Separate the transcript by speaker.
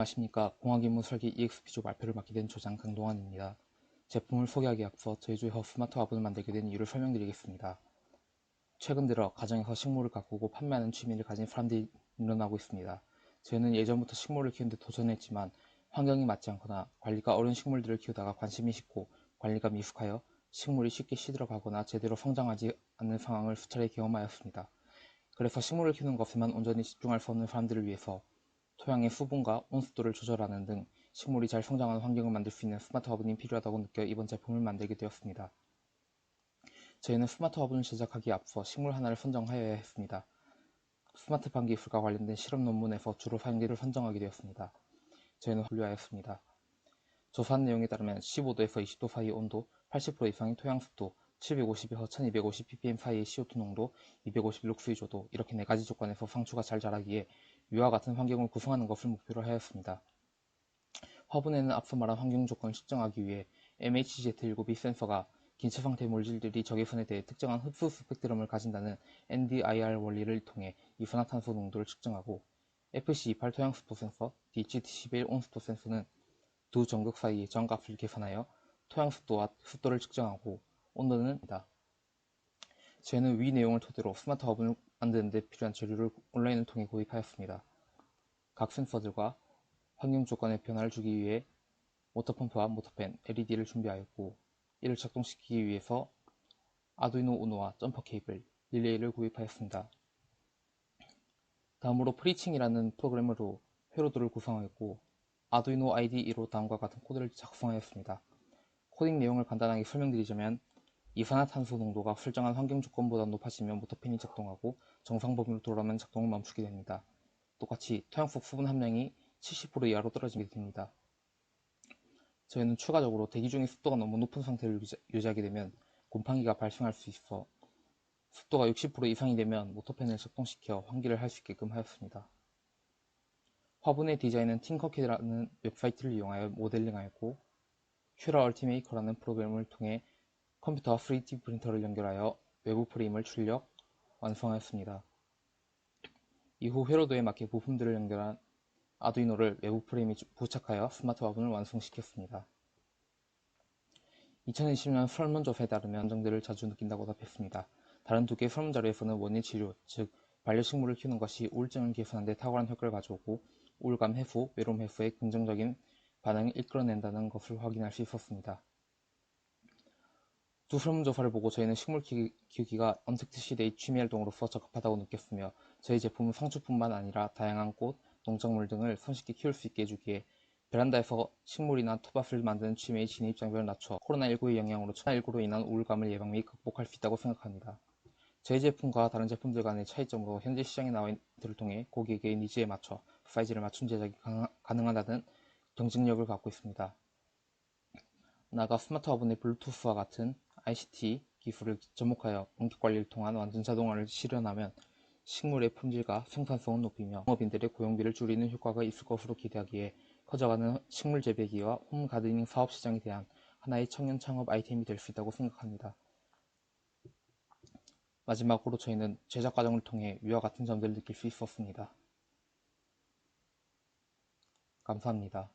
Speaker 1: 안녕하십니까. 공학인문 설계 EXP조 발표를 맡게 된 조장 강동환입니다. 제품을 소개하기에 앞서 저희 조에서 스마트 화분을 만들게 된 이유를 설명드리겠습니다. 최근 들어 가정에서 식물을 가꾸고 판매하는 취미를 가진 사람들이 늘어나고 있습니다. 저희는 예전부터 식물을 키우는 데 도전했지만 환경이 맞지 않거나 관리가 어려운 식물들을 키우다가 관심이 식고 관리가 미숙하여 식물이 쉽게 시들어가거나 제대로 성장하지 않는 상황을 수차례 경험하였습니다. 그래서 식물을 키우는 것에만 온전히 집중할 수 없는 사람들을 위해서 토양의 수분과 온습도를 조절하는 등 식물이 잘 성장하는 환경을 만들 수 있는 스마트 화분이 필요하다고 느껴 이번 제품을 만들게 되었습니다. 저희는 스마트 화분을 제작하기에 앞서 식물 하나를 선정하여야 했습니다. 스마트팜 기술과 관련된 실험 논문에서 주로 사용지를 선정하게 되었습니다. 저희는 분류하였습니다. 조사한 내용에 따르면 15도에서 20도 사이 온도, 80% 이상의 토양 습도, 750에서 1250 ppm 사이의 CO2 농도, 250 룩수의 조도, 이렇게 4가지 조건에서 상추가 잘 자라기에 위와 같은 환경을 구성하는 것을 목표로 하였습니다. 화분에는 앞서 말한 환경 조건을 측정하기 위해 MHZ19B 센서가 긴체 상태 물질들이 적외선에 대해 특정한 흡수 스펙트럼을 가진다는 NDIR 원리를 통해 이산화탄소 농도를 측정하고, FC28 토양 습도 센서, DHT11 온습도 센서는 두 전극 사이의 저항값을 계산하여 토양 습도와 습도를 측정하고, 온도는 다. 저희는 위 내용을 토대로 스마트 화분을 만드는 데 필요한 재료를 온라인을 통해 구입하였습니다. 각 센서들과 환경 조건에 변화를 주기 위해 모터펌프와 모터팬, LED를 준비하였고, 이를 작동시키기 위해서 아두이노 우노와 점퍼 케이블, 릴레이를 구입하였습니다. 다음으로 프리칭이라는 프로그램으로 회로도를 구성하였고, 아두이노 IDE로 다음과 같은 코드를 작성하였습니다. 코딩 내용을 간단하게 설명드리자면, 이산화탄소 농도가 설정한 환경 조건보다 높아지면 모터팬이 작동하고 정상 범위로 돌아오면 작동을 멈추게 됩니다. 똑같이 토양 속 수분 함량이 70% 이하로 떨어지게 됩니다. 저희는 추가적으로 대기 중의 습도가 너무 높은 상태를 유지하게 되면 곰팡이가 발생할 수 있어 습도가 60% 이상이 되면 모터팬을 작동시켜 환기를 할 수 있게끔 하였습니다. 화분의 디자인은 팅커캐드라는 웹사이트를 이용하여 모델링하였고, 큐라 얼티메이커라는 프로그램을 통해 컴퓨터와 3D 프린터를 연결하여 외부 프레임을 출력, 완성하였습니다. 이후 회로도에 맞게 부품들을 연결한 아두이노를 외부 프레임에 부착하여 스마트 화분을 완성시켰습니다. 2020년 설문조사에 따르면 감정들을 자주 느낀다고 답했습니다. 다른 두 개의 설문자료에서는 원인 치료, 즉 반려식물을 키우는 것이 우울증을 개선하는 데 탁월한 효과를 가져오고 우울감 해소, 외로움 해소에 긍정적인 반응을 이끌어낸다는 것을 확인할 수 있었습니다. 두 설문조사를 보고 저희는 식물 키우기가 언택트 시대의 취미활동으로서 적합하다고 느꼈으며, 저희 제품은 상추뿐만 아니라 다양한 꽃, 농작물 등을 손쉽게 키울 수 있게 해주기에 베란다에서 식물이나 텃밭을 만드는 취미의 진입장벽을 낮춰 코로나19의 영향으로 코로나19로 인한 우울감을 예방 및 극복할 수 있다고 생각합니다. 저희 제품과 다른 제품들 간의 차이점으로 현재 시장에 나와 있는 것들을 통해 고객의 니즈에 맞춰 사이즈를 맞춘 제작이 가능하다는 경쟁력을 갖고 있습니다. 나아가 스마트 화분의 블루투스와 같은 ICT 기술을 접목하여 원격 관리를 통한 완전 자동화를 실현하면 식물의 품질과 생산성을 높이며 농업인들의 고용비를 줄이는 효과가 있을 것으로 기대하기에 커져가는 식물 재배기와 홈 가드닝 사업 시장에 대한 하나의 청년 창업 아이템이 될 수 있다고 생각합니다. 마지막으로 저희는 제작 과정을 통해 위와 같은 점들을 느낄 수 있었습니다. 감사합니다.